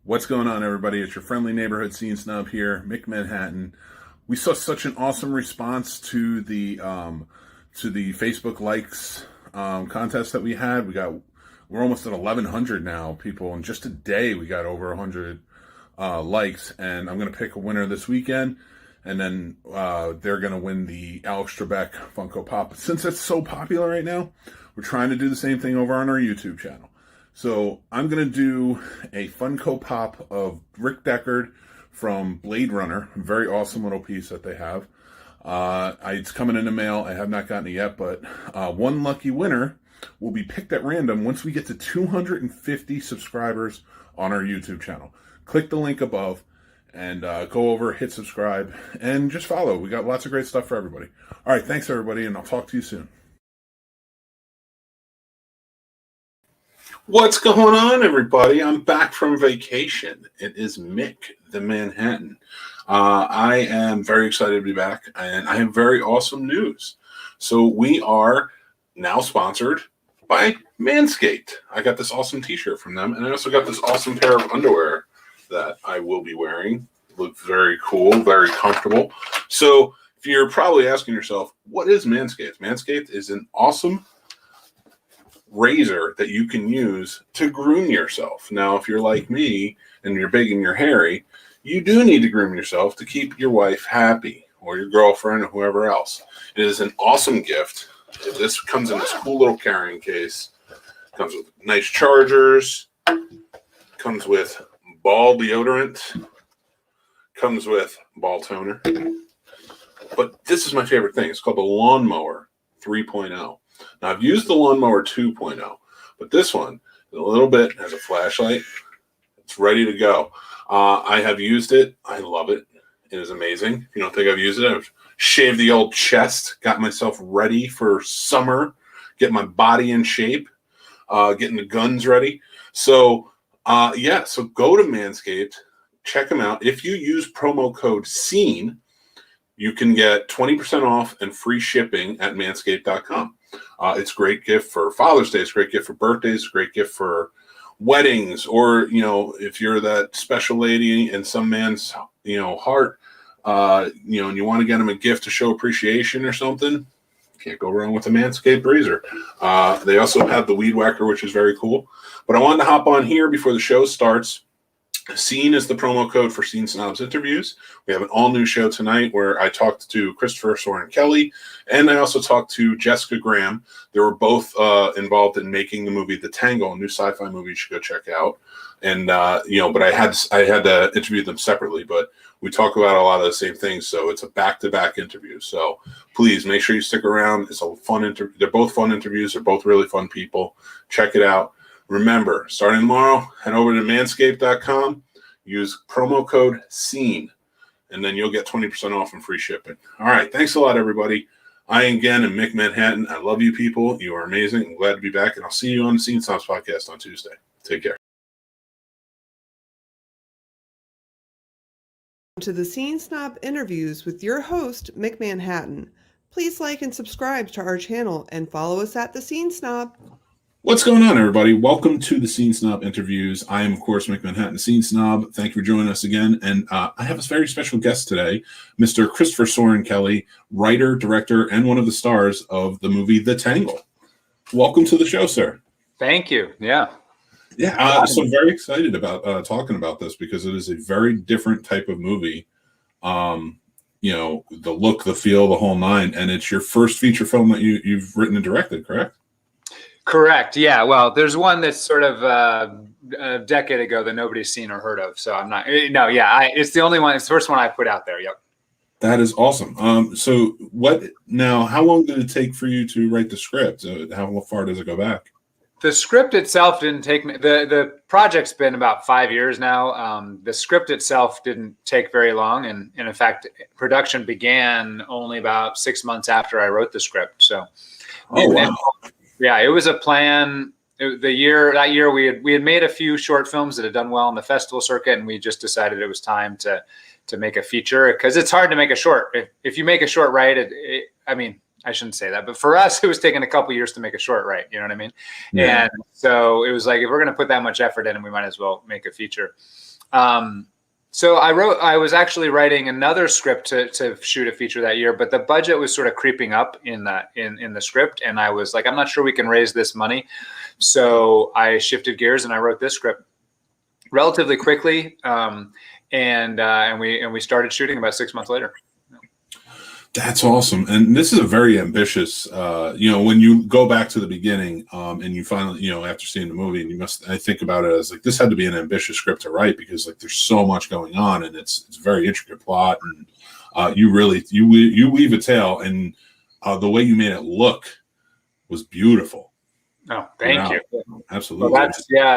What's going on, everybody? It's your friendly neighborhood scene snob here, Mick Manhattan. We saw such an awesome response to the Facebook likes contest that we had. We're almost at 1,100 now, people. In just a day, we got over 100 likes, and I'm gonna pick a winner this weekend, and then they're gonna win the Alex Trebek Funko Pop. Since it's so popular right now, we're trying to do the same thing over on our YouTube channel. So I'm going to do a Funko Pop of Rick Deckard from Blade Runner. A very awesome little piece that they have. It's coming in the mail. I have not gotten it yet, but one lucky winner will be picked at random once we get to 250 subscribers on our YouTube channel. Click the link above and go over, hit subscribe, and just follow. We got lots of great stuff for everybody. All right, thanks, everybody, and I'll talk to you soon. What's going on, everybody? I'm back from vacation. It is Mick, the Manhattan. I am very excited to be back, and I have very awesome news. So we are now sponsored by Manscaped. I got this awesome t-shirt from them, and I also got this awesome pair of underwear that I will be wearing. Look very cool, very comfortable. So if you're probably asking yourself, what is Manscaped? Manscaped is an awesome razor that you can use to groom yourself. Now, if you're like me and you're big and you're hairy, you do need to groom yourself to keep your wife happy, or your girlfriend, or whoever else. It is an awesome gift. This comes in this cool little carrying case. Comes with nice chargers. Comes with ball deodorant. Comes with ball toner. But this is my favorite thing. It's called the Lawnmower 3.0. Now, I've used the Lawnmower 2.0, but this one, a little bit, has a flashlight. It's ready to go. I have used it. I love it. It is amazing. If you don't think I've used it, I've shaved the old chest, got myself ready for summer, get my body in shape, getting the guns ready. So, so go to Manscaped, check them out. If you use promo code SCENE, you can get 20% off and free shipping at manscaped.com. It's a great gift for Father's Day. It's a great gift for birthdays. It's a great gift for weddings, or, if you're that special lady in some man's, heart, and you want to get him a gift to show appreciation or something, can't go wrong with a Manscaped razor. They also have the Weed Whacker, which is very cool. But I wanted to hop on here before the show starts. Scene is the promo code for Scene Snobs Interviews. We have an all-new show tonight where I talked to Christopher Soren Kelly, and I also talked to Jessica Graham. They were both involved in making the movie The Tangle, a new sci-fi movie you should go check out. And but I had to interview them separately, but we talk about a lot of the same things, so it's a back-to-back interview. So please make sure you stick around. It's a fun interview. They're both fun interviews. They're both really fun people. Check it out. Remember, starting tomorrow, head over to manscaped.com, use promo code SCENE, and then you'll get 20% off and free shipping. All right, thanks a lot, everybody. I, again, am Mick Manhattan. I love you people. You are amazing. I'm glad to be back, and I'll see you on the Scene Snobs podcast on Tuesday. Take care. To the Scene Snob Interviews with your host, Mick Manhattan. Please like and subscribe to our channel and follow us at the Scene Snob. What's going on, everybody? Welcome to the Scene Snob Interviews. I am, of course, Mick Manhattan, Scene Snob. Thank you for joining us again. And I have a very special guest today, Mr. Christopher Soren Kelly, writer, director, and one of the stars of the movie The Tangle. Welcome to the show, sir. Thank you. Yeah. Yeah, so I'm very excited about talking about this because it is a very different type of movie. The look, the feel, the whole nine. And it's your first feature film that you've written and directed, correct? Correct. Yeah. Well, there's one that's sort of a decade ago that nobody's seen or heard of. So I'm not. No. Yeah. It's the only one. It's the first one I put out there. Yep. That is awesome. So what now? How long did it take for you to write the script? How far does it go back? The script itself didn't take me. The project's been about 5 years now. The script itself didn't take very long, and in fact, production began only about 6 months after I wrote the script. So. Oh wow. Yeah, it was a plan. That year we had made a few short films that had done well on the festival circuit, and we just decided it was time to make a feature, because it's hard to make a short. If you make a short right, I mean, I shouldn't say that, but for us, it was taking a couple years to make a short right. You know what I mean? Yeah. And so it was like, if we're going to put that much effort in, we might as well make a feature. So I was actually writing another script to shoot a feature that year, but the budget was sort of creeping up in the script. And I was like, I'm not sure we can raise this money. So I shifted gears and I wrote this script relatively quickly. And we started shooting about 6 months later. That's awesome. And this is a very ambitious, when you go back to the beginning and you finally, after seeing the movie, and I think about it as like, this had to be an ambitious script to write because like there's so much going on and it's a very intricate plot. And you weave a tale, and the way you made it look was beautiful. Oh, thank you. Absolutely. Well,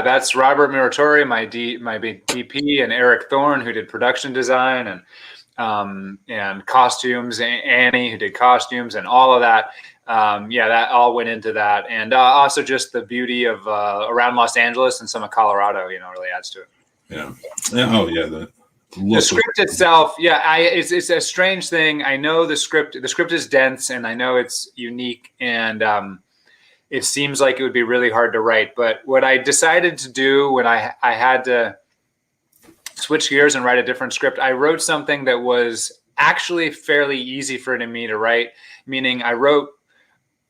that's Robert Muratori, my big DP, and Eric Thorne, who did production design and costumes, Annie, who did costumes, and all of that. That all went into that. And also just the beauty of around Los Angeles and some of Colorado, really adds to it. Yeah. Oh, yeah. The script itself, it's a strange thing. I know the script is dense, and I know it's unique, and it seems like it would be really hard to write. But what I decided to do when I had to switch gears and write a different script, I wrote something that was actually fairly easy for me to write, meaning I wrote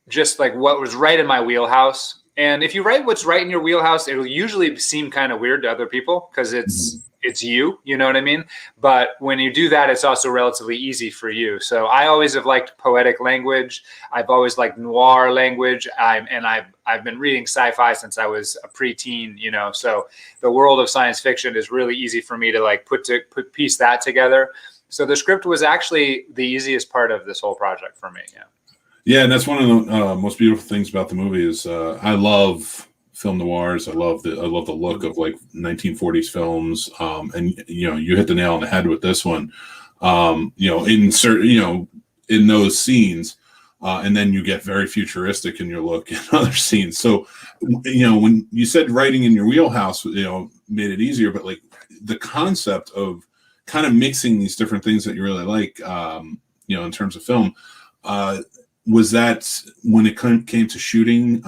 just like what was right in my wheelhouse. And if you write what's right in your wheelhouse, it'll usually seem kind of weird to other people because it's you know what I mean? But when you do that, it's also relatively easy for you. So I always have liked poetic language. I've always liked noir language. I've been reading sci-fi since I was a preteen, so the world of science fiction is really easy for me to like piece that together. So the script was actually the easiest part of this whole project for me. Yeah. Yeah. And that's one of the most beautiful things about the movie is I love film noirs. I love the look of like 1940s films. And you hit the nail on the head with this one. In those scenes, and then you get very futuristic in your look in other scenes. So, when you said writing in your wheelhouse, made it easier, but like the concept of kind of mixing these different things that you really like, in terms of film, was that when it came to shooting,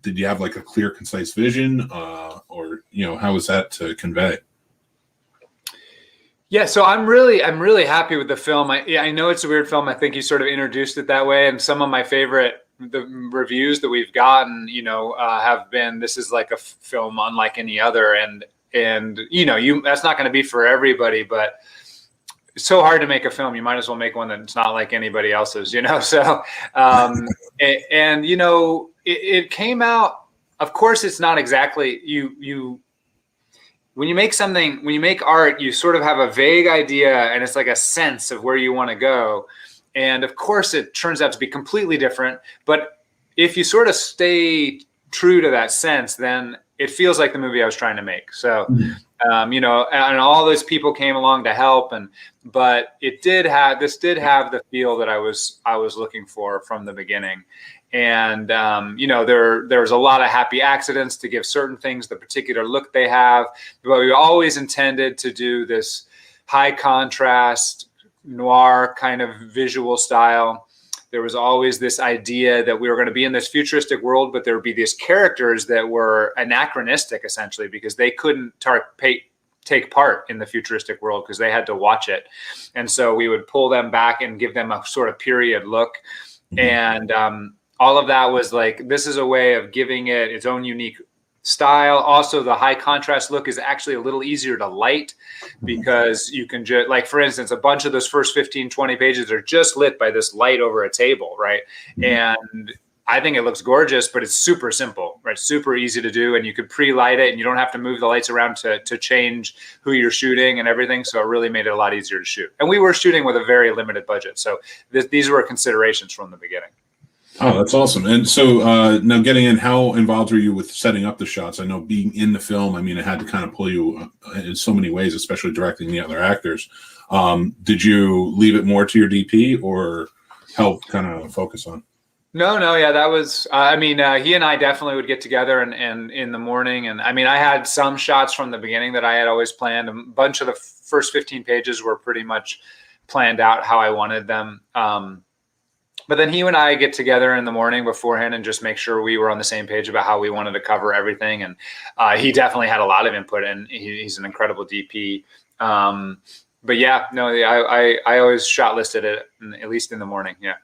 did you have like a clear, concise vision, or how was that to convey? Yeah, so I'm really happy with the film. I know it's a weird film. I think you sort of introduced it that way, and some of my favorite reviews that we've gotten, have been, this is like a film unlike any other, and that's not going to be for everybody, but it's so hard to make a film. You might as well make one that's not like anybody else's, So, it came out. Of course, it's not exactly when you make art, you sort of have a vague idea, and it's like a sense of where you want to go. And of course, it turns out to be completely different. But if you sort of stay true to that sense, then it feels like the movie I was trying to make. So. And all those people came along to help, but this did have the feel that I was looking for from the beginning. And, there was a lot of happy accidents to give certain things the particular look they have, but we always intended to do this high contrast noir kind of visual style. There was always this idea that we were going to be in this futuristic world, but there would be these characters that were anachronistic, essentially, because they couldn't take part in the futuristic world because they had to watch it. And so we would pull them back and give them a sort of period look. And all of that was like, this is a way of giving it its own unique style. Also, the high contrast look is actually a little easier to light because you can just, like, for instance, a bunch of those first 15, 20 pages are just lit by this light over a table, right? And I think it looks gorgeous, but it's super simple, right? Super easy to do. And you could pre-light it and you don't have to move the lights around to change who you're shooting and everything. So it really made it a lot easier to shoot. And we were shooting with a very limited budget. So these were considerations from the beginning. Oh, that's awesome. And so now getting in, how involved were you with setting up the shots? I know being in the film, I mean, it had to kind of pull you in so many ways, especially directing the other actors. Did you leave it more to your DP or help kind of focus on? No, yeah, that was, he and I definitely would get together and in the morning. And I mean, I had some shots from the beginning that I had always planned. A bunch of the first 15 pages were pretty much planned out how I wanted them. But then he and I get together in the morning beforehand and just make sure we were on the same page about how we wanted to cover everything. And he definitely had a lot of input, and he's an incredible DP. But yeah, no, I always shot listed it at least in the morning. Yeah.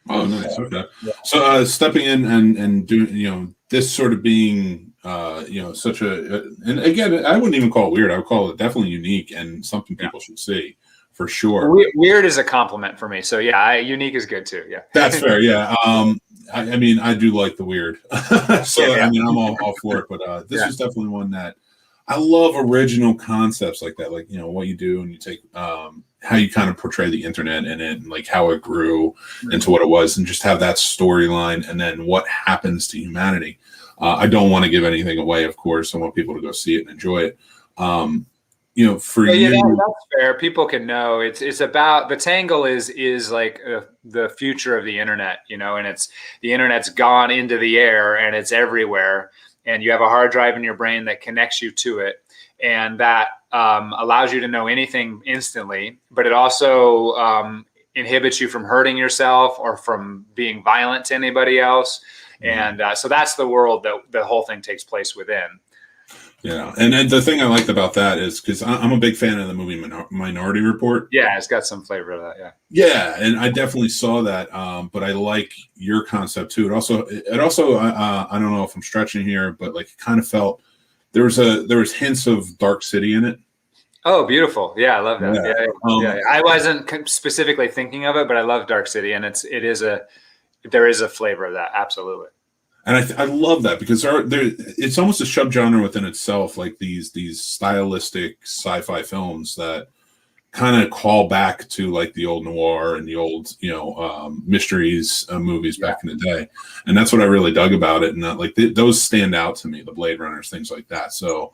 Oh, nice. Okay. So stepping in and doing, this sort of being, such and again, I wouldn't even call it weird. I would call it definitely unique and something people should see for sure. Weird is a compliment for me. So yeah, unique is good too. Yeah. That's fair. Yeah. I mean, I do like the weird. So, I mean, I'm all for it, but this is definitely one that I love original concepts like that. Like, what you do and you take, how you kind of portray the internet in it and like how it grew into what it was and just have that storyline and then what happens to humanity. I don't want to give anything away, of course. I want people to go see it and enjoy it. For you, that's fair. People can know it's about The Tangle is like the future of the internet, and the internet's gone into the air and it's everywhere. And you have a hard drive in your brain that connects you to it. And that allows you to know anything instantly, but it also inhibits you from hurting yourself or from being violent to anybody else. And so that's the world that the whole thing takes place within. Yeah. And then the thing I liked about that is because I'm a big fan of the movie Minority Report. Yeah, it's got some flavor of that. Yeah. Yeah. And I definitely saw that. But I like your concept too. It also I don't know if I'm stretching here, but like it kind of felt there was hints of Dark City in it. Oh, beautiful. Yeah, I love that. Yeah. I wasn't specifically thinking of it, but I love Dark City, and there is a flavor of that. Absolutely. And I love that because it's almost a subgenre within itself, like these stylistic sci-fi films that kind of call back to like the old noir and the old, mysteries movies back in the day. And that's what I really dug about it. And those stand out to me, the Blade Runners, things like that. So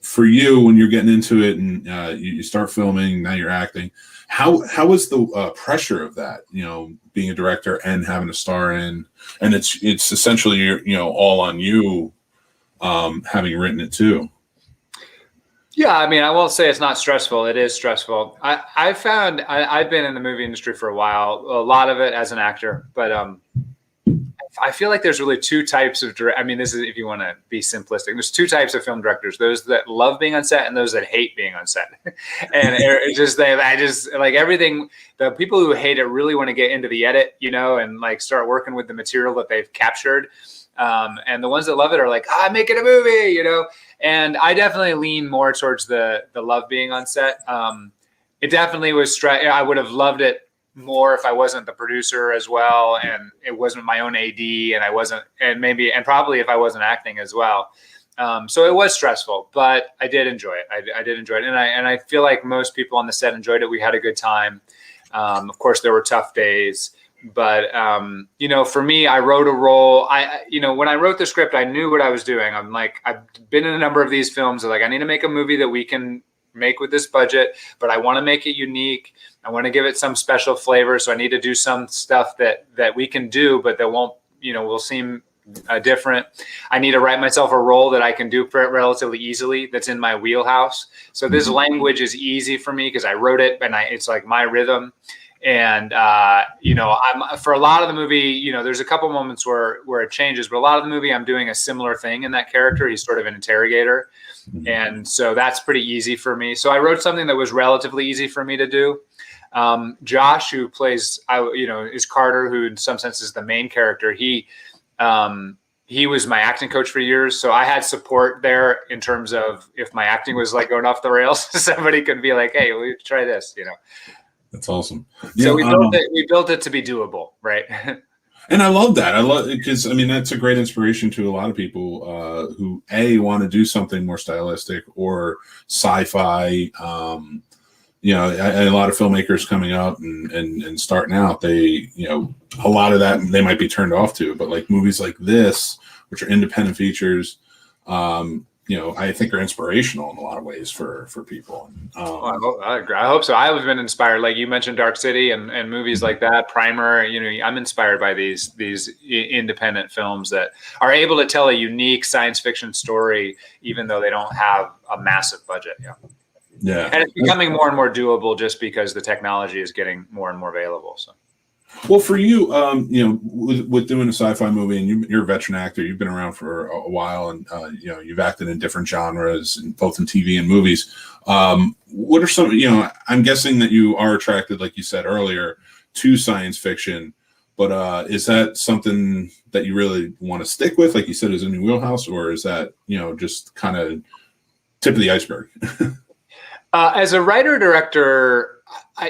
for you, when you're getting into it and you start filming, now you're acting, how was the pressure of that, being a director and having a star in, and it's essentially, all on you, having written it too. Yeah, I mean, I won't say it's not stressful. It is stressful. I found I've been in the movie industry for a while, a lot of it as an actor, but I feel like there's really two types of I mean, this is if you want to be simplistic. There's two types of film directors: those that love being on set and those that hate being on set. And it's just I just like everything. The people who hate it really want to get into the edit, and like start working with the material that they've captured. And the ones that love it are like, I'm making a movie, And I definitely lean more towards the love being on set. It definitely was I would have loved it more if I wasn't the producer as well, and it wasn't my own AD, and I wasn't, and probably if I wasn't acting as well. So it was stressful, but I did enjoy it. I did enjoy it, and I feel like most people on the set enjoyed it. We had a good time. Of course, there were tough days. But, for me, I wrote a role. When I wrote the script, I knew what I was doing. I'm like, I've been in a number of these films. I need to make a movie that we can make with this budget, but I want to make it unique. I want to give it some special flavor. So I need to do some stuff that we can do, but that won't, will seem different. I need to write myself a role that I can do relatively easily. That's in my wheelhouse. So this language is easy for me because I wrote it and it's like my rhythm. And, I'm for a lot of the movie, there's a couple moments where it changes, but a lot of the movie, I'm doing a similar thing in that character. He's sort of an interrogator. And so that's pretty easy for me. So I wrote something that was relatively easy for me to do. Josh, who plays, is Carter, who in some sense is the main character. He was my acting coach for years. So I had support there in terms of if my acting was like going off the rails, somebody could be like, hey, we try this, That's awesome. So we built it to be doable, right? And I love that. I love it because that's a great inspiration to a lot of people who want to do something more stylistic or sci-fi. A lot of filmmakers coming up and starting out, they, a lot of that they might be turned off to, but like movies like this, which are independent features, I think are inspirational in a lot of ways for people. I agree. I hope so. I've been inspired, like you mentioned, Dark City and movies like that, Primer. I'm inspired by these independent films that are able to tell a unique science fiction story, even though they don't have a massive budget. Yeah. And it's becoming more and more doable just because the technology is getting more and more available. So. Well, for you, with doing a sci-fi movie, and you're a veteran actor, you've been around for a while, and you've acted in different genres, both in TV and movies. What are some? I'm guessing that you are attracted, like you said earlier, to science fiction. But is that something that you really want to stick with, like you said, is in your wheelhouse, or is that just kind of tip of the iceberg? As a writer director,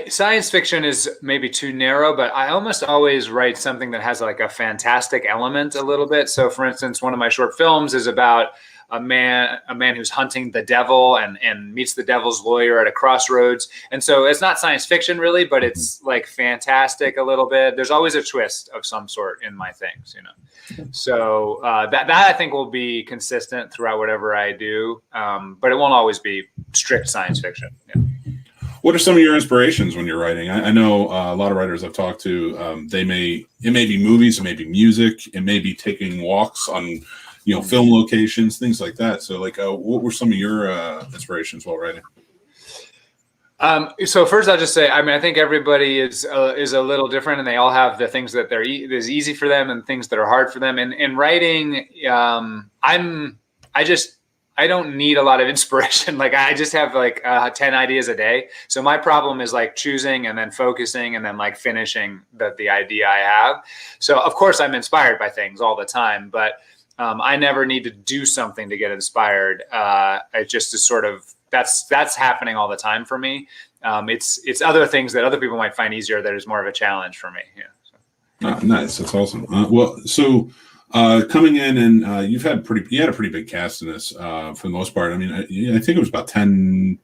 science fiction is maybe too narrow, but I almost always write something that has like a fantastic element a little bit. So, for instance, one of my short films is about a man who's hunting the devil and meets the devil's lawyer at a crossroads. And so it's not science fiction really, but it's like fantastic a little bit. There's always a twist of some sort in my things, So that I think will be consistent throughout whatever I do, but it won't always be strict science fiction. Yeah. What are some of your inspirations when you're writing? I know a lot of writers I've talked to. It may be movies, it may be music, it may be taking walks on film locations, things like that. So, like, what were some of your inspirations while writing? So first, I'll just say, I think everybody is a little different, and they all have the things that is easy for them and things that are hard for them. And in writing, I don't need a lot of inspiration. Like I just have like 10 ideas a day. So my problem is like choosing and then focusing and then like finishing the idea I have. So of course I'm inspired by things all the time, but I never need to do something to get inspired. It just is sort of, that's happening all the time for me. It's other things that other people might find easier that is more of a challenge for me. Yeah. So. Nice. That's awesome. Coming in and you had a pretty big cast in this for the most part. I mean, I think it was about 10.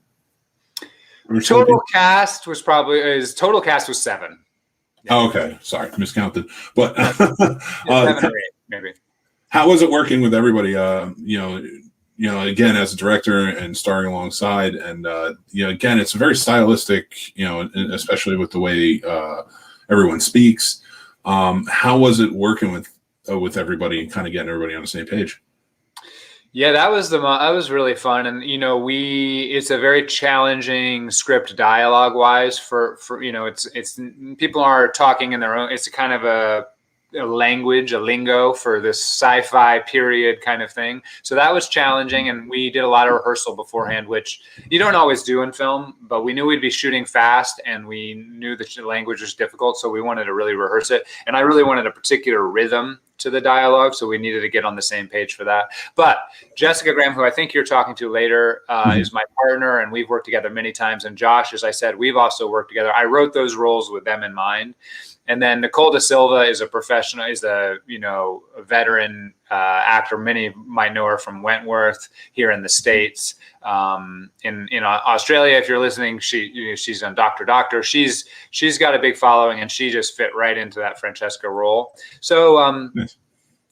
Total cast was 7. Yeah. Oh, okay. Sorry, miscounted. But 7 or 8, maybe. How was it working with everybody? Again, as a director and starring alongside, and again, it's very stylistic. Especially with the way everyone speaks. How was it working with everybody and kind of getting everybody on the same page? Yeah, that was really fun. And, it's a very challenging script dialogue wise for it's people are talking in their own, it's a kind of a language, a lingo for this sci-fi period kind of thing. So that was challenging. And we did a lot of rehearsal beforehand, which you don't always do in film, but we knew we'd be shooting fast and we knew the language was difficult. So we wanted to really rehearse it. And I really wanted a particular rhythm to the dialogue. So we needed to get on the same page for that. But Jessica Graham, who I think you're talking to later, is my partner, and we've worked together many times. And Josh, as I said, we've also worked together. I wrote those roles with them in mind. And then Nicole Da Silva is a professional, a veteran actor. Many might know her from Wentworth here in the States. In Australia, if you're listening, she's on Doctor. She's got a big following, and she just fit right into that Francesca role. So nice.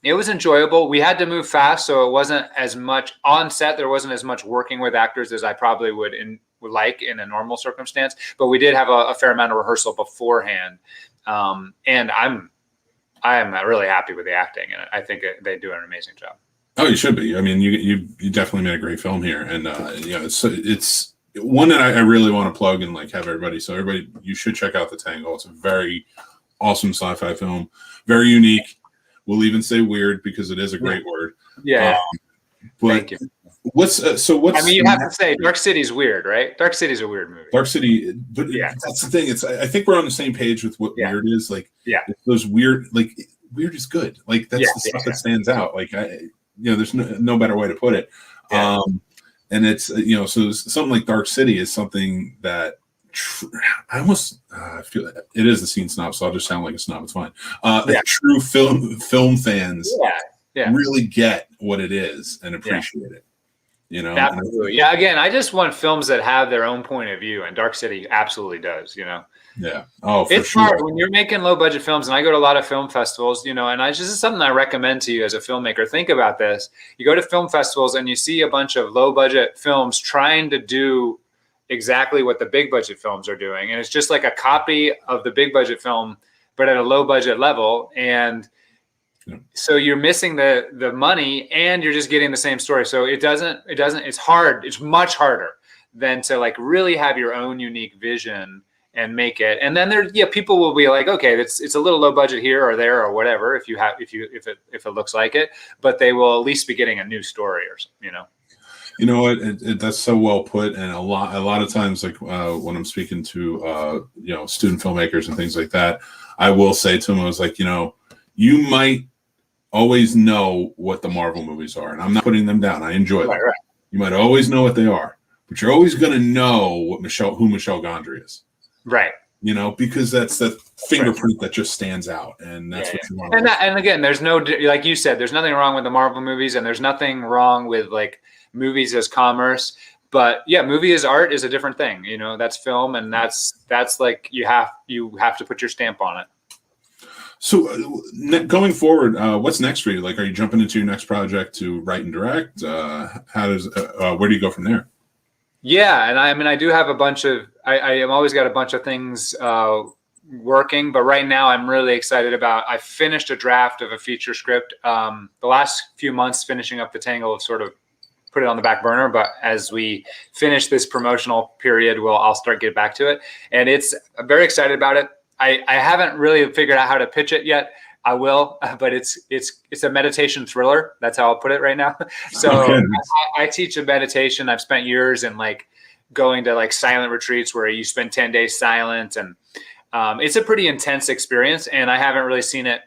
It was enjoyable. We had to move fast, so it wasn't as much on set. There wasn't as much working with actors as I probably would like in a normal circumstance. But we did have a fair amount of rehearsal beforehand. And I'm really happy with the acting, and I think they do an amazing job. Oh, you should be. I mean, you definitely made a great film here, and it's one that I really want to plug and like have everybody. So everybody, you should check out The Tangle. It's a very awesome sci-fi film, very unique. We'll even say weird because it is a great word. Yeah. But thank you. What's I mean, you have to say Dark City's weird, right? Dark City's a weird movie. Dark City, but yeah, that's the thing. I think we're on the same page with what weird is. Like, those weird, like weird is good. Like that's the stuff that stands out. Like there's no better way to put it. Yeah. And it's so something like Dark City is something that I almost feel it is the scene snob, so I'll just sound like a snob. It's fine. True film fans, really get what it is and appreciate it. Absolutely. Yeah. Again, I just want films that have their own point of view, and Dark City absolutely does. Yeah. Oh, for it's sure. hard when you're making low budget films, and I go to a lot of film festivals. And this is something I recommend to you as a filmmaker. Think about this: you go to film festivals and you see a bunch of low budget films trying to do exactly what the big budget films are doing, and it's just like a copy of the big budget film, but at a low budget level. And so you're missing the money, and you're just getting the same story. So it's hard. It's much harder than to like really have your own unique vision and make it. And then people will be like, okay, it's a little low budget here or there or whatever, if it looks like it, but they will at least be getting a new story or something, you know. You know what? That's so well put. And a lot of times, like when I'm speaking to student filmmakers and things like that, I will say to them, I was like, you might always know what the Marvel movies are, and I'm not putting them down. I enjoy them. Right. You might always know what they are, but you're always going to know who Michel Gondry is. Right. Because that's the fingerprint that just stands out, and that's what you want. And again, there's no, like you said, there's nothing wrong with the Marvel movies, and there's nothing wrong with like movies as commerce. But yeah, movie as art is a different thing. That's film, and that's like you have to put your stamp on it. So going forward, what's next for you? Like, are you jumping into your next project to write and direct? Where do you go from there? Yeah. And I do have a bunch of, I am always got a bunch of things working, but right now I'm really excited I finished a draft of a feature script. The last few months finishing up The Tangle have sort of put it on the back burner, but as we finish this promotional period, I'll start getting back to it. And I'm very excited about it. I haven't really figured out how to pitch it yet. I will, but it's a meditation thriller. That's how I'll put it right now. So okay. I teach a meditation. I've spent years in like going to like silent retreats where you spend 10 days silent, and it's a pretty intense experience. And I haven't really seen it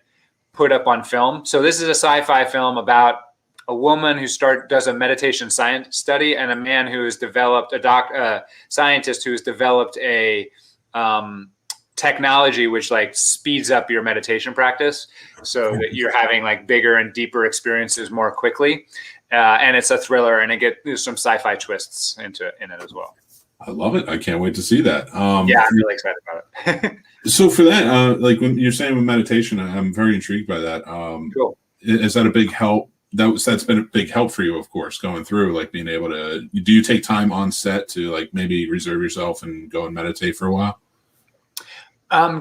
put up on film. So this is a sci-fi film about a woman who does a meditation science study, and a man who has developed a scientist who has developed a technology which like speeds up your meditation practice so that you're having like bigger and deeper experiences more quickly. And it's a thriller, and there's some sci-fi twists in it as well. I love it. I can't wait to see that. Yeah, I'm really excited about it. So for that, like when you're saying with meditation, I'm very intrigued by that. Cool. Is that a big help? That's been a big help for you, of course, going through, like being able to, do you take time on set to like maybe reserve yourself and go and meditate for a while?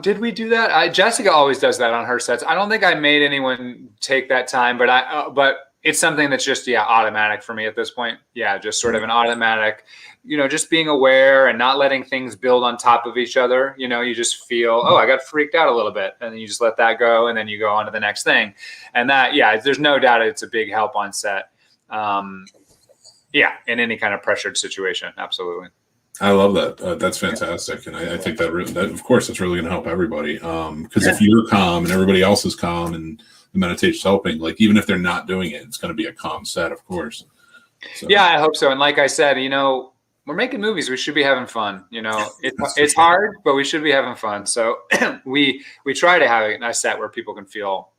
Did we do that? Jessica always does that on her sets. I don't think I made anyone take that time, but it's something that's just, automatic for me at this point. Yeah. Just sort of an automatic, just being aware and not letting things build on top of each other. You just feel, I got freaked out a little bit, and then you just let that go, and then you go on to the next thing. And that, there's no doubt it's a big help on set. In any kind of pressured situation. Absolutely. I love that. That's fantastic. And I think that of course, that's really going to help everybody. Because if you're calm and everybody else is calm and the meditation's helping, like even if they're not doing it, it's going to be a calm set, of course. So. Yeah, I hope so. And like I said, we're making movies. We should be having fun. It's hard, but we should be having fun. So we try to have a set where people can feel,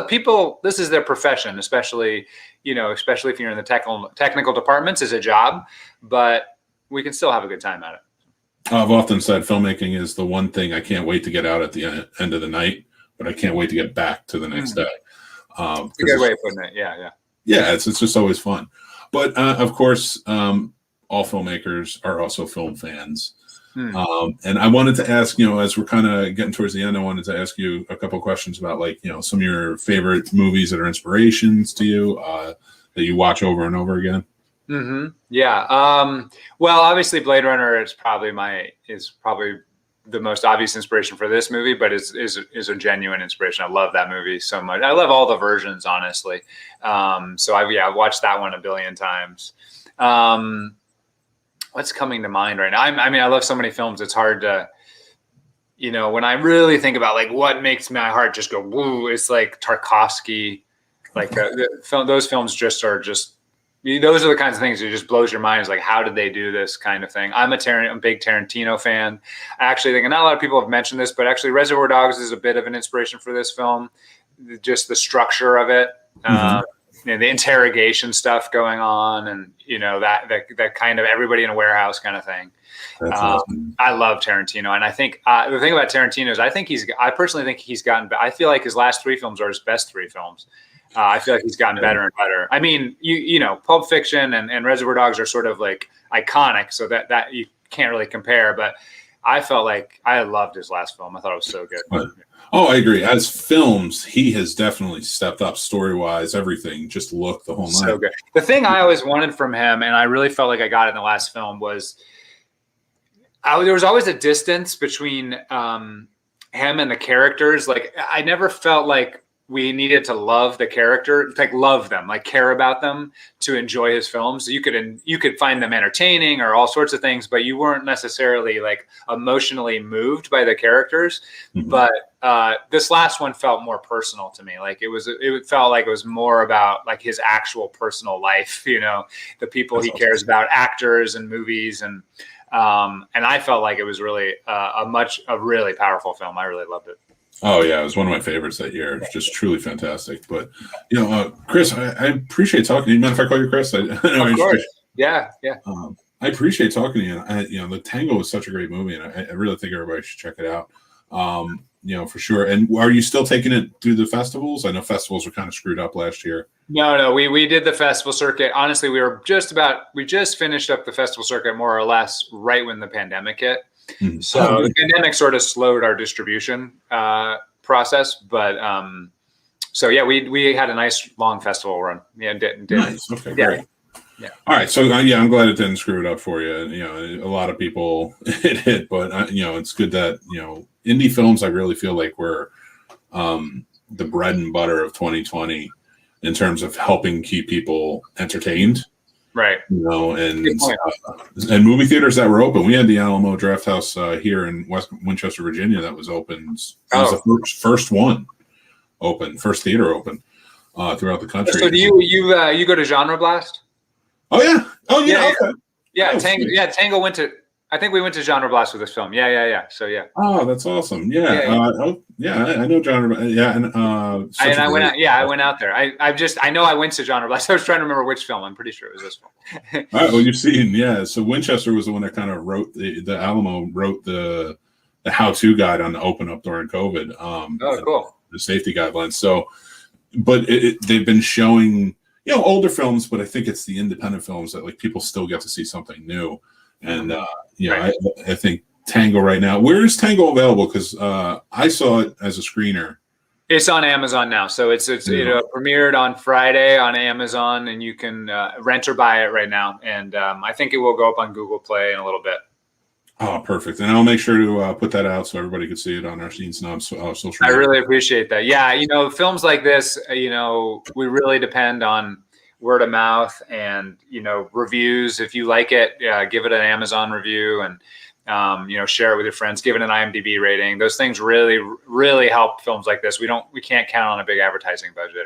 people, this is their profession, especially if you're in the technical departments, is a job, but we can still have a good time at it. I've often said filmmaking is the one thing I can't wait to get out at the end of the night, but I can't wait to get back to the next day. It's a good way of putting it. Yeah. Yeah, it's just always fun. But of course, all filmmakers are also film fans. And I wanted to ask, as we're kind of getting towards the end, I wanted to ask you a couple of questions about like, some of your favorite movies that are inspirations to you that you watch over and over again. Mm-hmm. Yeah. Well, obviously Blade Runner is probably the most obvious inspiration for this movie, but is a genuine inspiration. I love that movie so much. I love all the versions, honestly. So I've watched that one a billion times. What's coming to mind right now? I love so many films. It's hard to, when I really think about like what makes my heart just go woo, it's like Tarkovsky, like those films those are the kinds of things that just blows your mind. Is like, how did they do this kind of thing? I'm a big Tarantino fan. I actually think, and not a lot of people have mentioned this, but actually Reservoir Dogs is a bit of an inspiration for this film. Just the structure of it, the interrogation stuff going on, and that kind of everybody in a warehouse kind of thing. Awesome. I love Tarantino, and I think the thing about Tarantino is I personally think he's gotten. I feel like his last three films are his best three films. I feel like he's gotten better and better. I mean, Pulp Fiction and Reservoir Dogs are sort of like iconic, so that you can't really compare. But I felt like I loved his last film. I thought it was so good. Oh, I agree. As films, he has definitely stepped up story-wise, everything, just look the whole night. So good. The thing I always wanted from him, and I really felt like I got it in the last film, was there was always a distance between him and the characters. Like I never felt like we needed to love the character, like love them, like care about them to enjoy his films. You could find them entertaining or all sorts of things, but you weren't necessarily like emotionally moved by the characters. Mm-hmm. But this last one felt more personal to me. Like it felt like it was more about like his actual personal life, you know, the people he cares about, actors and movies. And I felt like it was really a really powerful film. I really loved it. Oh yeah, it was one of my favorites that year. It was just truly fantastic. But you know, Chris, I appreciate talking to you. Mind if I call you Chris? Of course. Yeah. I appreciate talking to you. You know, The Tangle was such a great movie, and I really think everybody should check it out. You know, for sure. And are you still taking it through the festivals? I know festivals were kind of screwed up last year. No, we did the festival circuit. Honestly, we just finished up the festival circuit more or less right when the pandemic hit. Mm-hmm. So the pandemic sort of slowed our distribution process, but so yeah, we had a nice long festival run. Yeah, did. Nice. Okay, great. Yeah. All right. So yeah, I'm glad it didn't screw it up for you. You know, a lot of people it hit, but you know, it's good that, you know, indie films, I really feel like were the bread and butter of 2020 in terms of helping keep people entertained. Right. You know, and movie theaters that were open. We had the Alamo Drafthouse here in Winchester, Virginia, that was open. It was the first one open, first theater open throughout the country. So do you go to Genre Blast? Oh yeah. Oh yeah. Okay. Yeah. Tangle went to. I think we went to Genre Blast with this film. Yeah. So yeah. Oh, that's awesome. Yeah. I know Genre. Yeah, and I went out. Yeah, I went out there. I know I went to Genre Blast. I was trying to remember which film. I'm pretty sure it was this one. All right. Well, you've seen. Yeah. So Winchester was the one that kind of wrote the Alamo wrote the how-to guide on the open up during COVID. Cool. The safety guidelines. So, but they've been showing, you know, older films, but I think it's the independent films that like people still get to see something new. And you know, right. I think Tangle right now. Where is Tangle available? Because I saw it as a screener. It's on Amazon now, so it's premiered on Friday on Amazon, and you can rent or buy it right now. And I think it will go up on Google Play in a little bit. Oh, perfect! And I'll make sure to put that out so everybody can see it on our Scene Snob social media. I really appreciate that. Yeah, you know, films like this, you know, we really depend on word of mouth and, you know, reviews. If you like it, give it an Amazon review and, you know, share it with your friends, give it an IMDb rating. Those things really, really help films like this. We can't count on a big advertising budget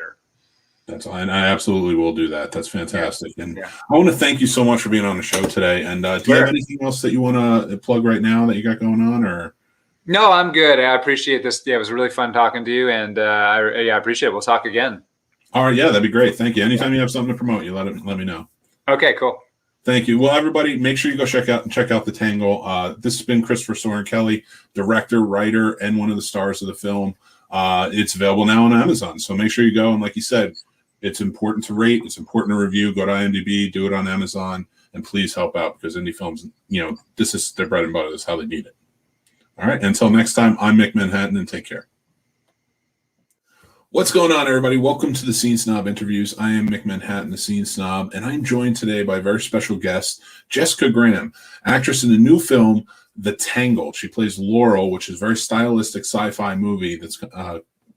That's all. And I absolutely will do that. That's fantastic. And I want to thank you so much for being on the show today. And do you have anything else that you want to plug right now that you got going on, or? No, I'm good. I appreciate this. Yeah, it was really fun talking to you, and I appreciate it. We'll talk again. All right, yeah, that'd be great. Thank you. Anytime you have something to promote, you let me know. Okay, cool. Thank you. Well, everybody, make sure you go check out The Tangle. This has been Christopher Soren Kelly, director, writer, and one of the stars of the film. It's available now on Amazon, so make sure you go. And like you said, it's important to rate. It's important to review. Go to IMDb, do it on Amazon, and please help out because indie films, you know, this is their bread and butter. This is how they need it. All right. Until next time, I'm Mick Manhattan, and take care. What's going on, everybody? Welcome to the Scene Snob Interviews. I am Mick Manhattan, the Scene Snob, and I'm joined today by a very special guest, Jessica Graham, actress in the new film, The Tangle. She plays Laurel, which is a very stylistic sci-fi movie that's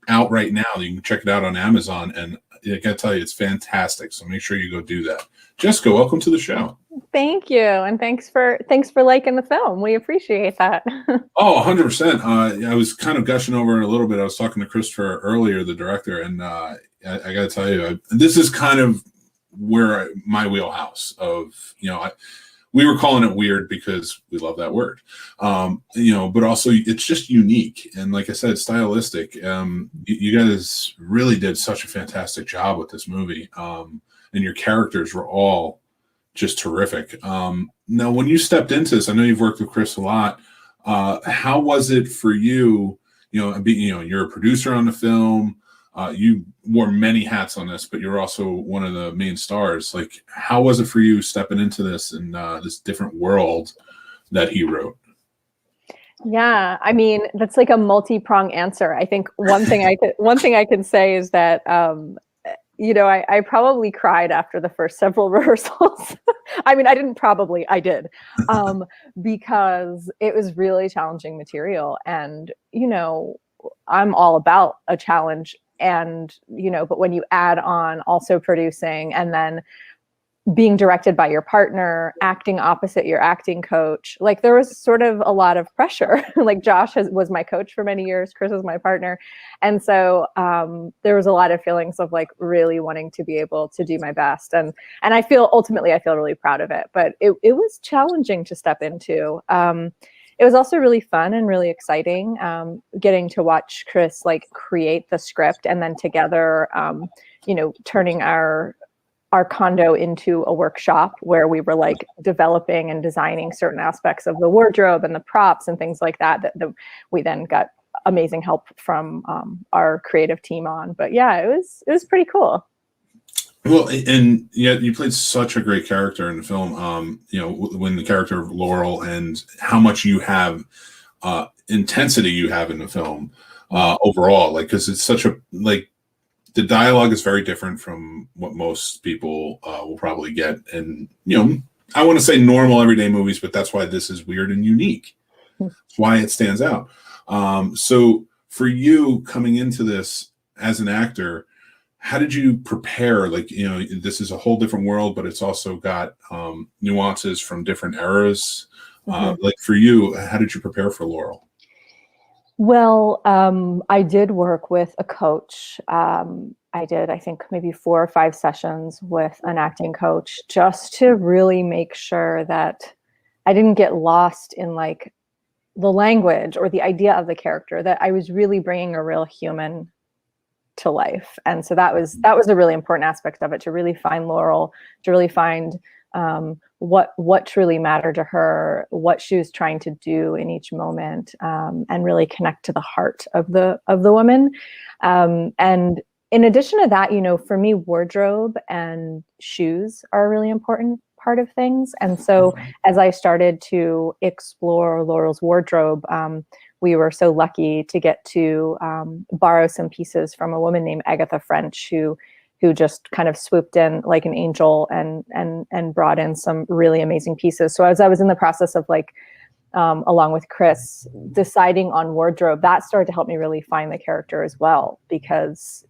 out right now. You can check it out on Amazon, and I gotta tell you, it's fantastic. So make sure you go do that. Jessica, welcome to the show. Thank you, and thanks for liking the film. We appreciate that. Oh, 100%. I was kind of gushing over it a little bit. I was talking to Christopher earlier, the director, and I got to tell you, this is kind of where my wheelhouse of, you know, we were calling it weird because we love that word, you know, but also it's just unique. And like I said, stylistic. You guys really did such a fantastic job with this movie. And your characters were all just terrific. Now, when you stepped into this, I know you've worked with Chris a lot. How was it for you? You know, you're a producer on the film. You wore many hats on this, but you're also one of the main stars. Like, how was it for you stepping into this and this different world that he wrote? Yeah, I mean, that's like a multi-pronged answer. I think one thing I can say is that I probably cried after the first several rehearsals. I mean, I did, because it was really challenging material. And, I'm all about a challenge. And, but when you add on also producing and then being directed by your partner, acting opposite your acting coach, like there was sort of a lot of pressure. Like Josh was my coach for many years, Chris was my partner. And so there was a lot of feelings of like really wanting to be able to do my best. And I feel really proud of it, but it was challenging to step into. It was also really fun and really exciting, getting to watch Chris like create the script and then together, turning our condo into a workshop where we were like developing and designing certain aspects of the wardrobe and the props and things like that we then got amazing help from our creative team on. But yeah, it was pretty cool. Well, and yet you played such a great character in the film. When the character of Laurel and how much you have intensity you have in the film overall, like, because it's such a like. The dialogue is very different from what most people will probably get. And, I want to say normal everyday movies, but that's why this is weird and unique. That's why it stands out. So for you coming into this as an actor, how did you prepare? Like, this is a whole different world, but it's also got nuances from different eras. Like for you, how did you prepare for Laurel? Well, I did work with a coach. I did, I think, maybe 4 or 5 sessions with an acting coach just to really make sure that I didn't get lost in like the language or the idea of the character, that I was really bringing a real human to life. And so that was a really important aspect of it, to really find Laurel, to really find what truly mattered to her, what she was trying to do in each moment, and really connect to the heart of the woman. And in addition to that, for me, wardrobe and shoes are a really important part of things. And so as I started to explore Laurel's wardrobe, we were so lucky to get to borrow some pieces from a woman named Agatha French, who just kind of swooped in like an angel and brought in some really amazing pieces. So as I was in the process of like, along with Chris, deciding on wardrobe, that started to help me really find the character as well, because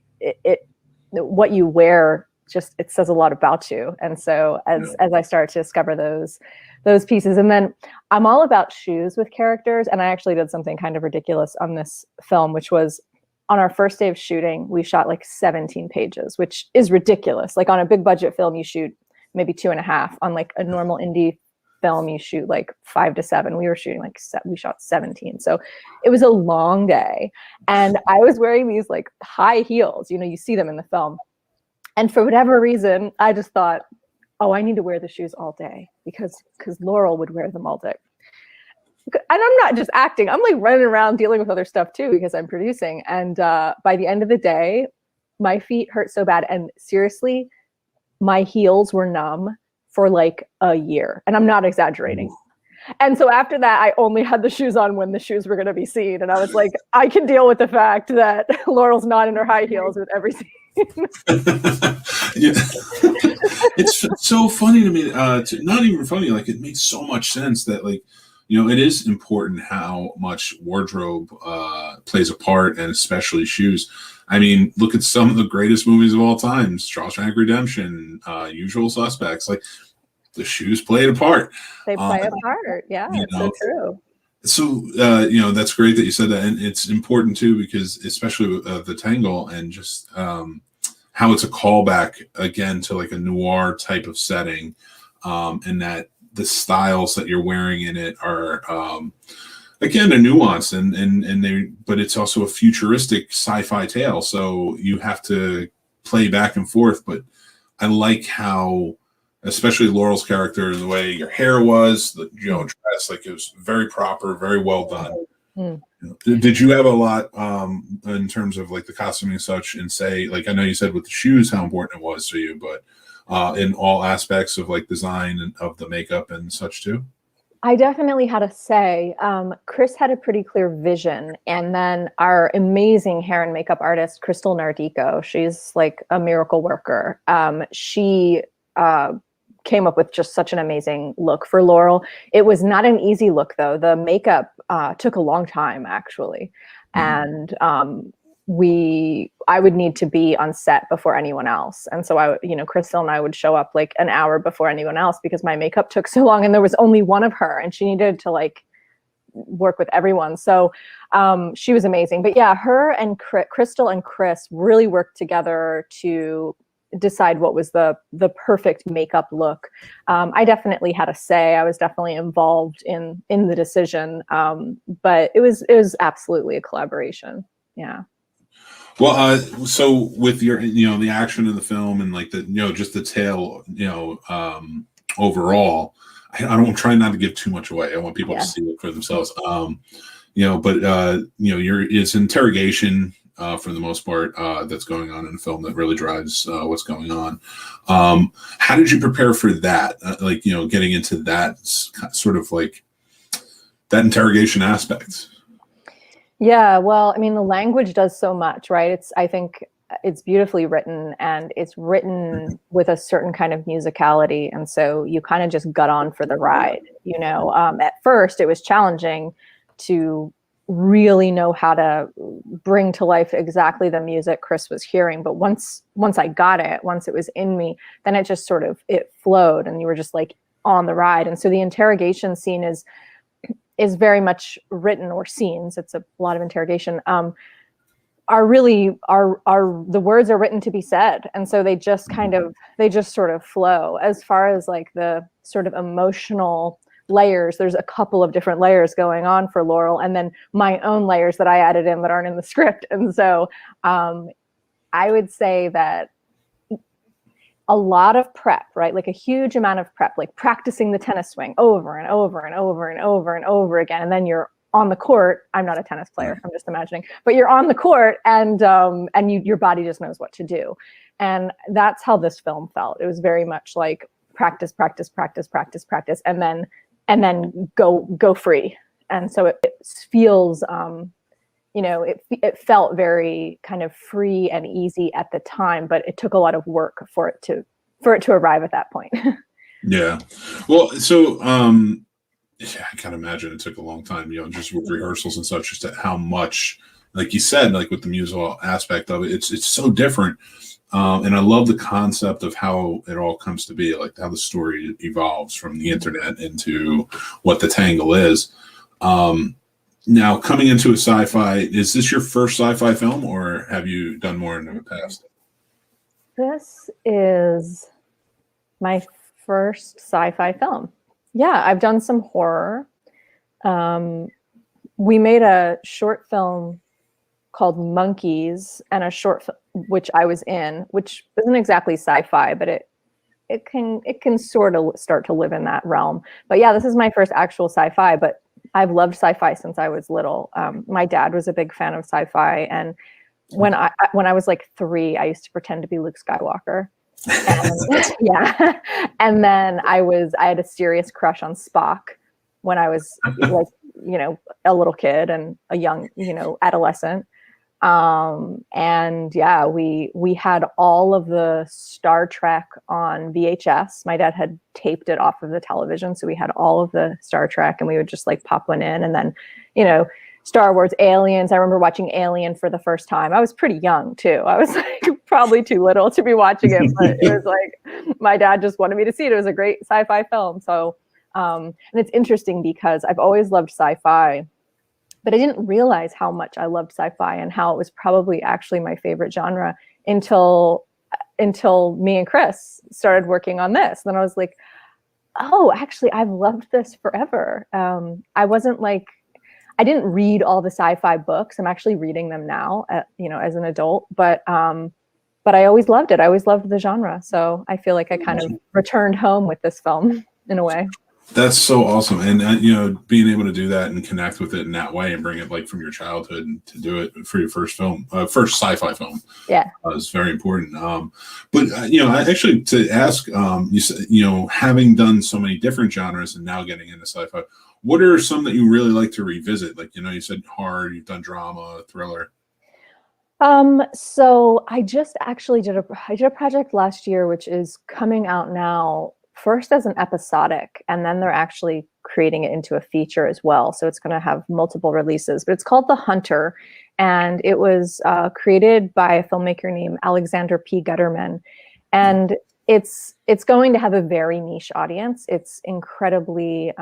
what you wear it says a lot about you. And so as I started to discover those pieces, and then I'm all about shoes with characters. And I actually did something kind of ridiculous on this film, which was on our first day of shooting, we shot like 17 pages, which is ridiculous. Like on a big budget film, you shoot maybe 2.5. On like a normal indie film, you shoot like 5 to 7. We were shooting we shot 17. So it was a long day. And I was wearing these like high heels, you see them in the film. And for whatever reason, I just thought, oh, I need to wear the shoes all day because Laurel would wear them all day. And I'm not just acting, I'm like running around dealing with other stuff too, because I'm producing. And by the end of the day, my feet hurt so bad. And seriously, my heels were numb for like a year. And I'm not exaggerating. And so after that, I only had the shoes on when the shoes were going to be seen. And I was like, I can deal with the fact that Laurel's not in her high heels with every scene. It's so funny to me, not even funny, like it makes so much sense that like, it is important how much wardrobe plays a part, and especially shoes. I mean, look at some of the greatest movies of all time, Shawshank Redemption, Usual Suspects, like the shoes played a part. They play a part. Yeah, it's so true. So, that's great that you said that. And it's important too, because especially with The Tangle and just how it's a callback again to like a noir type of setting, and that the styles that you're wearing in it are, again, a nuance but it's also a futuristic sci-fi tale. So you have to play back and forth. But I like how, especially Laurel's character, the way your hair was, the dress, like it was very proper, very well done. Did you have a lot in terms of like the costuming and such, and say, like, I know you said with the shoes how important it was to you, but in all aspects of like design and of the makeup and such too? I definitely had a say. Chris had a pretty clear vision. And then our amazing hair and makeup artist, Crystal Nardico, she's like a miracle worker. She came up with just such an amazing look for Laurel. It was not an easy look, though. The makeup took a long time, actually. And I would need to be on set before anyone else. And so Crystal and I would show up like an hour before anyone else because my makeup took so long and there was only one of her and she needed to like work with everyone. So she was amazing. But yeah, her and Crystal and Chris really worked together to decide what was the perfect makeup look. I definitely had a say. I was definitely involved in the decision. But it was absolutely a collaboration. Yeah. Well, so with your, the action in the film and like the, just the tale, overall, I don't try not to give too much away. I want people to see it for themselves. It's interrogation for the most part that's going on in the film that really drives what's going on. How did you prepare for that? Getting into that sort of like that interrogation aspect. Yeah, well, I mean, the language does so much, right? I think it's beautifully written and it's written with a certain kind of musicality. And so you kind of just got on for the ride, At first, it was challenging to really know how to bring to life exactly the music Chris was hearing. But once I got it, once it was in me, then it just sort of, it flowed and you were just like on the ride. And so the interrogation scene is very much written, or scenes, it's a lot of interrogation, the words are written to be said. And so they just sort of flow. As far as like the sort of emotional layers, there's a couple of different layers going on for Laurel, and then my own layers that I added in that aren't in the script. And so I would say that a lot of prep, right? Like a huge amount of prep, like practicing the tennis swing over and over and over and over and over again. And then you're on the court. I'm not a tennis player, I'm just imagining, but you're on the court and your body just knows what to do. And that's how this film felt. It was very much like practice, practice, practice, practice, practice, and then go free. And so it feels, it felt very kind of free and easy at the time, but it took a lot of work for it to arrive at that point. Yeah. Well, so I can't imagine it took a long time, just with rehearsals and such, just how much, like you said, like with the musical aspect of it, it's so different. And I love the concept of how it all comes to be, like how the story evolves from the internet into what the Tangle is. Now, coming into a sci-fi, is this your first sci-fi film, or have you done more in the past? This is my first sci-fi film. Yeah, I've done some horror. We made a short film called Monkeys, and a short which I was in, which isn't exactly sci-fi, but it can sort of start to live in that realm. But yeah, this is my first actual sci-fi, but I've loved sci-fi since I was little. My dad was a big fan of sci-fi, and when I was like 3, I used to pretend to be Luke Skywalker. And, yeah, and then I had a serious crush on Spock when I was like a little kid and a young adolescent. And yeah, we had all of the Star Trek on VHS. My dad had taped it off of the television, so we had all of the Star Trek, and we would just like pop one in. And then, Star Wars, Aliens. I remember watching Alien for the first time. I was pretty young too. I was like probably too little to be watching it, but it was like my dad just wanted me to see it. It was a great sci-fi film. So, and it's interesting because I've always loved sci-fi, but I didn't realize how much I loved sci-fi and how it was probably actually my favorite genre until me and Chris started working on this. Then I was like, oh, actually, I've loved this forever. I didn't read all the sci-fi books. I'm actually reading them now, as an adult. But I always loved it. I always loved the genre. So I feel like I kind of returned home with this film in a way. That's so awesome. And, being able to do that and connect with it in that way and bring it like from your childhood and to do it for your first film, first sci-fi film. Yeah. Is very important. But, actually to ask, you said, having done so many different genres and now getting into sci-fi, what are some that you really like to revisit? Like, you said horror, you've done drama, thriller. So I just actually did a project last year, which is coming out now, first as an episodic, and then they're actually creating it into a feature as well. So it's going to have multiple releases, but it's called The Hunter. And it was created by a filmmaker named Alexander P. Gutterman. And it's going to have a very niche audience. It's incredibly,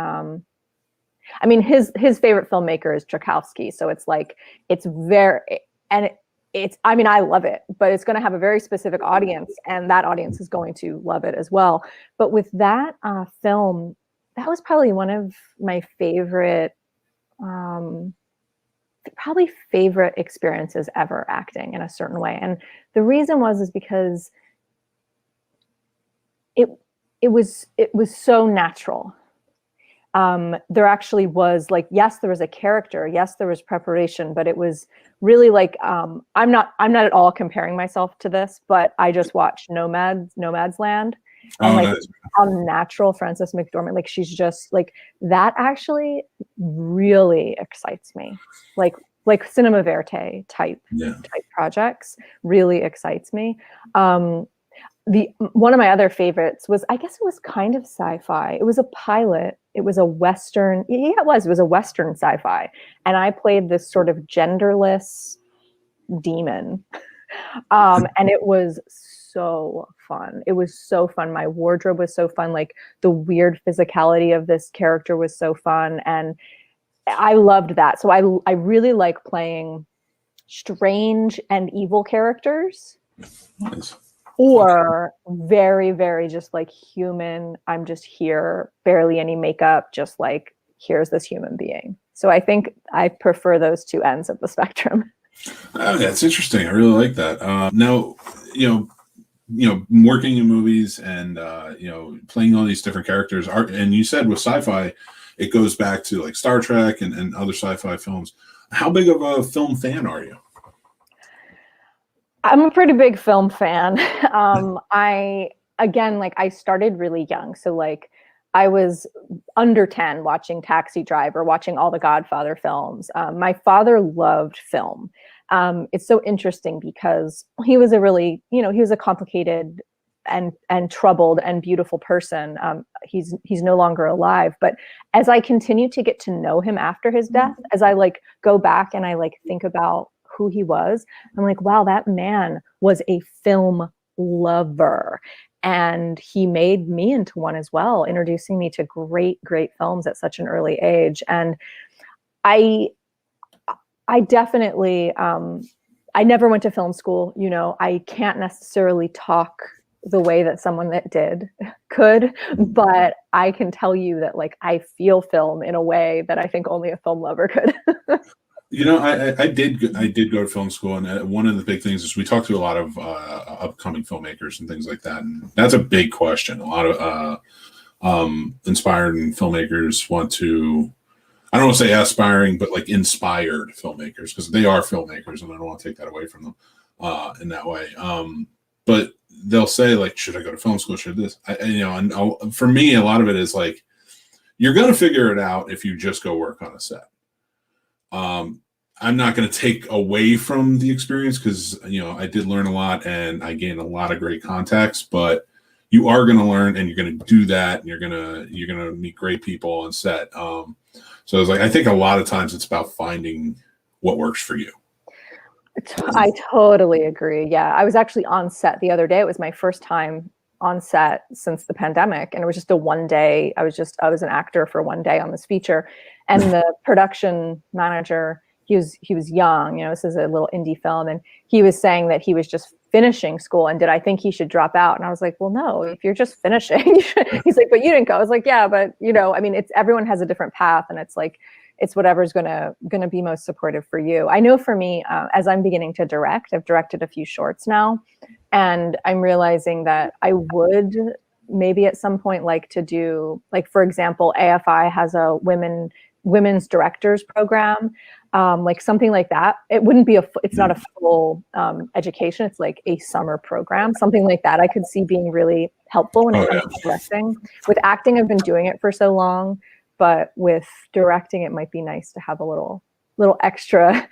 his favorite filmmaker is Tarkovsky. So it's like, it's very, and I love it, but it's going to have a very specific audience, and that audience is going to love it as well. But with that film, that was probably one of my favorite, experiences ever acting in a certain way. And the reason is because it was so natural. There actually was like, yes, there was a character, yes, there was preparation, but it was really like, I'm not at all comparing myself to this, but I just watched Nomad's Land. And Nice. How natural Frances McDormand, like she's just like, that actually really excites me. Like cinema verite type projects really excites me. One of my other favorites was, I guess it was kind of sci-fi. It was a pilot. It was a Western. Yeah, it was a Western sci-fi. And I played this sort of genderless demon. And it was so fun. It was so fun. My wardrobe was so fun. Like the weird physicality of this character was so fun. And I loved that. So I really like playing strange and evil characters. Nice. Or very, very just like human. I'm just here, barely any makeup, just like, here's this human being. So I think I prefer those two ends of the spectrum. That's interesting. I really like that. Now, working in movies and, playing all these different characters and you said with sci-fi, it goes back to like Star Trek and other sci-fi films. How big of a film fan are you? I'm a pretty big film fan. I started really young. So like I was under 10 watching Taxi Driver, watching all the Godfather films. My father loved film. It's so interesting because he was he was a complicated and troubled and beautiful person. He's no longer alive, but as I continue to get to know him after his death, as I like go back and I like think about who he was, I'm like, wow, that man was a film lover. And he made me into one as well, introducing me to great, great films at such an early age. And I definitely, I never went to film school. I can't necessarily talk the way that someone that did could, but I can tell you that like, I feel film in a way that I think only a film lover could. I did go to film school, and one of the big things is we talk to a lot of upcoming filmmakers and things like that, and that's a big question. A lot of inspiring filmmakers want to, I don't want to say aspiring, but like inspired filmmakers, because they are filmmakers, and I don't want to take that away from them in that way. But they'll say like, should I go to film school? Should this? For me, a lot of it is like, you're going to figure it out if you just go work on a set. I'm not going to take away from the experience because, I did learn a lot and I gained a lot of great contacts, but you are going to learn and you're going to do that and you're going to meet great people on set. So it's like, I think a lot of times it's about finding what works for you. I totally agree. Yeah. I was actually on set the other day. It was my first time on set since the pandemic. And it was just a one day. I was an actor for one day on this feature. And the production manager, he was young, this is a little indie film. And he was saying that he was just finishing school. And did I think he should drop out? And I was like, well, no, if you're just finishing, he's like, but you didn't go. I was like, yeah, but it's, everyone has a different path. And it's like, it's whatever's going to be most supportive for you. I know for me, as I'm beginning to direct, I've directed a few shorts now, and I'm realizing that I would maybe at some point like to do, like, for example, AFI has a women's directors program, like something like that. It wouldn't be it's not a full education. It's like a summer program, something like that. I could see being really helpful when it comes to directing. With acting, I've been doing it for so long, but with directing, it might be nice to have a little extra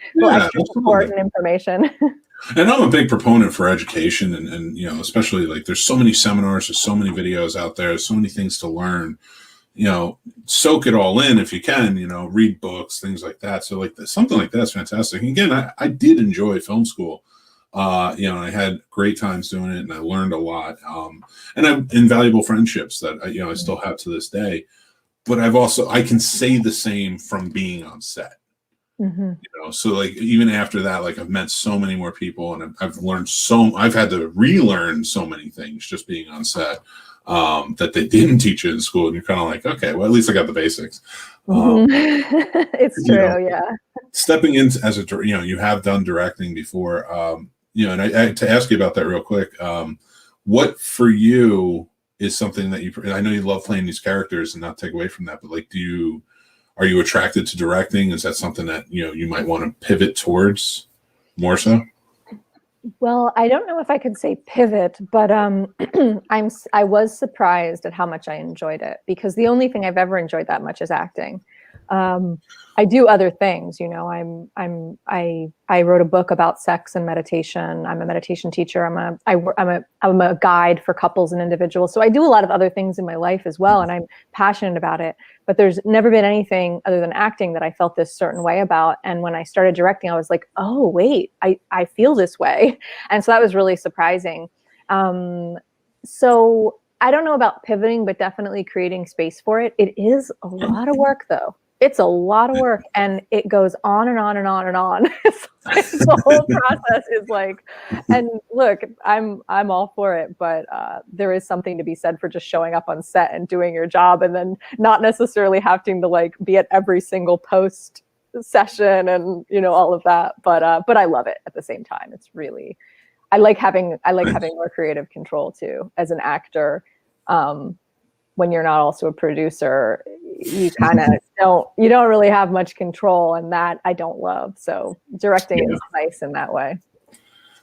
support and information. And I'm a big proponent for education, and you know, especially like there's so many seminars, there's so many videos out there, so many things to learn. You know, soak it all in if you can. You know, read books, things like that. So like something like that's fantastic. And again, I did enjoy film school. You know, I had great times doing it, and I learned a lot. And I have invaluable friendships that I still have to this day. But I can say the same from being on set. You know, so like even after that, like I've met so many more people, and I've learned I've had to relearn so many things just being on set that they didn't teach you in school, and you're kind of like, okay, well at least I got the basics. It's true, yeah. Stepping in as you have done directing before, you know, and I to ask you about that real quick, what for you is something that I know you love playing these characters, and not take away from that, but like, are you attracted to directing? Is that something that, you know, you might want to pivot towards more so? Well, I don't know if I could say pivot, but I was surprised at how much I enjoyed it, because the only thing I've ever enjoyed that much is acting. I do other things, you know. I wrote a book about sex and meditation. I'm a meditation teacher. I'm a guide for couples and individuals. So I do a lot of other things in my life as well, and I'm passionate about it. But there's never been anything other than acting that I felt this certain way about. And when I started directing, I was like, oh wait, I feel this way, and so that was really surprising. So I don't know about pivoting, but definitely creating space for it. It is a lot of work, though. It's a lot of work, and it goes on and on and on and on. It's like the whole process is like, and look, I'm all for it, but there is something to be said for just showing up on set and doing your job, and then not necessarily having to like be at every single post session and, you know, all of that. But I love it at the same time. It's really, I like having more creative control too as an actor. When you're not also a producer, you kind of don't really have much control, and that I don't love. So directing is nice in that way.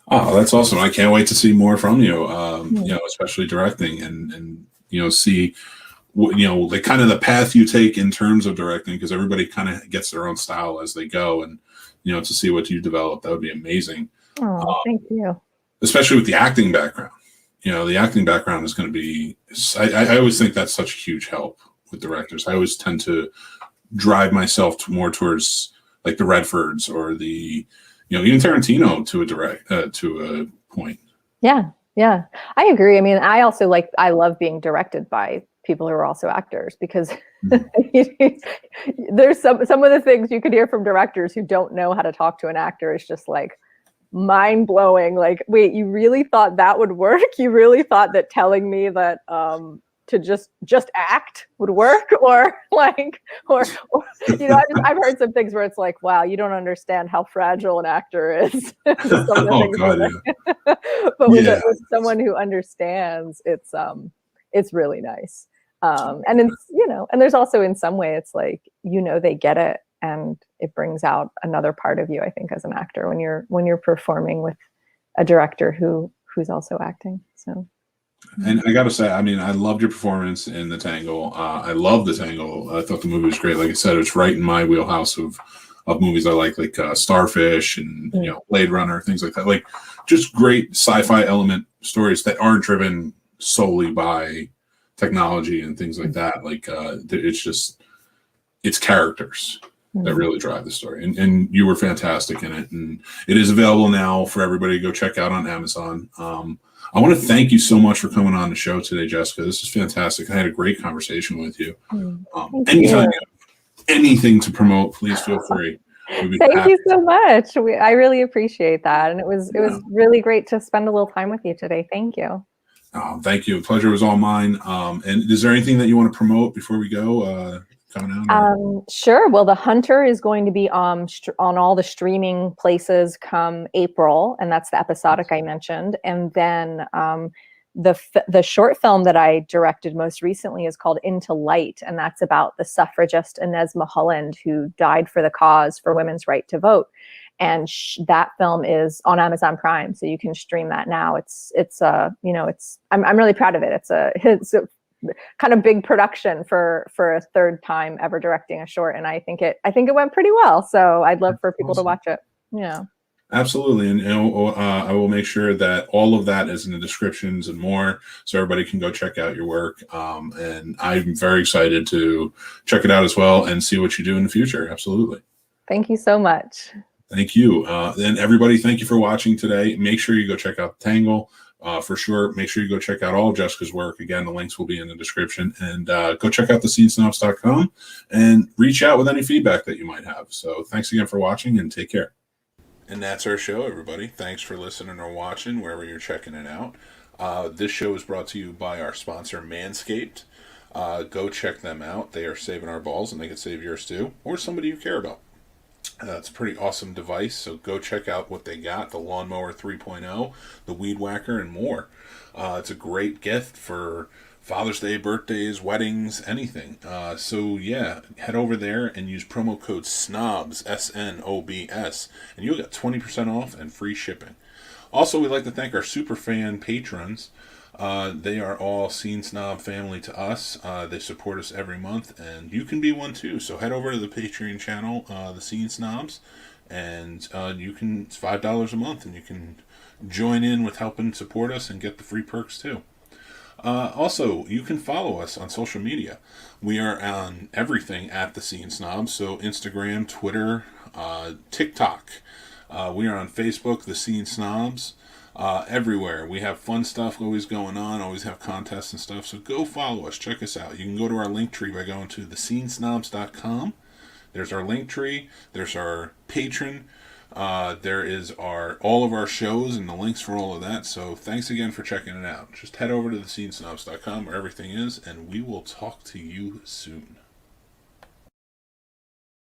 Oh, that's awesome. I can't wait to see more from you, you know, especially directing, and, you know, see, you know, like kind of the path you take in terms of directing, because everybody kind of gets their own style as they go, and, you know, to see what you develop, that would be amazing. Oh, thank you. Especially with the acting background. You know, the acting background is going to be, I always think that's such a huge help with directors. I always tend to drive myself more towards like the Redfords or the, you know, even Tarantino to a point. Yeah. I agree. I mean, I love being directed by people who are also actors, because there's some of the things you could hear from directors who don't know how to talk to an actor is just like, mind-blowing. Like, wait, you really thought that would work? You really thought that telling me that to just act would work? Or you know, I've heard some things where it's like, wow, you don't understand how fragile an actor is. But with someone who understands, it's really nice. And it's, you know, and there's also in some way it's like, you know, they get it, and it brings out another part of you, I think, as an actor when you're performing with a director who's also acting. So, and I gotta say, I mean, I loved your performance in The Tangle. I love The Tangle. I thought the movie was great. Like I said, it's right in my wheelhouse of movies I like Starfish and you know, Blade Runner, things like that. Like just great sci-fi element stories that aren't driven solely by technology and things like that. Like it's characters that really drive the story, and you were fantastic in it, and it is available now for everybody to go check out on Amazon. I want to thank you so much for coming on the show today, Jessica. This is fantastic. I had a great conversation with you. Anytime you have anything to promote, please feel free. Thank you so much. I really appreciate that, and it was really great to spend a little time with you today. Thank you. Thank you. The pleasure was all mine. And is there anything that you want to promote before we go? Coming out? Sure. Well, The Hunter is going to be on all the streaming places come April, and that's the episodic I mentioned. And then The short film that I directed most recently is called Into Light, and that's about the suffragist Inez Milholland, who died for the cause for women's right to vote. And that film is on Amazon Prime, so you can stream that now. I'm really proud of it. It's a kind of big production for a third time ever directing a short, and I think it went pretty well. So I'd love for people to watch it. Yeah. Absolutely. And I will make sure that all of that is in the descriptions and more, so everybody can go check out your work. And I'm very excited to check it out as well and see what you do in the future. Absolutely. Thank you so much. Thank you. And everybody, thank you for watching today. Make sure you go check out The Tangle. For sure, make sure you go check out all of Jessica's work. Again, the links will be in the description. And go check out the scenesnobs.com and reach out with any feedback that you might have. So thanks again for watching, and take care. And that's our show, everybody. Thanks for listening or watching wherever you're checking it out. This show is brought to you by our sponsor, Manscaped. Go check them out. They are saving our balls, and they can save yours too, or somebody you care about. It's a pretty awesome device, so go check out what they got, the Lawnmower 3.0, the Weed Whacker, and more. It's a great gift for Father's Day, birthdays, weddings, anything. So yeah, head over there and use promo code SNOBS, SNOBS, and you'll get 20% off and free shipping. Also, we'd like to thank our super fan patrons. They are all Scene Snob family to us. They support us every month, and you can be one too. So head over to the Patreon channel, the Scene Snobs, and it's $5 a month, and you can join in with helping support us and get the free perks too. Also, you can follow us on social media. We are on everything at the Scene Snobs, so Instagram, Twitter, TikTok. We are on Facebook, the Scene Snobs. Everywhere. We have fun stuff always going on, always have contests and stuff, so go follow us, check us out. You can go to our link tree by going to thescenesnobs.com. There's our link tree, there's our Patreon, there is all of our shows and the links for all of that. So thanks again for checking it out. Just head over to thescenesnobs.com where everything is, and we will talk to you soon.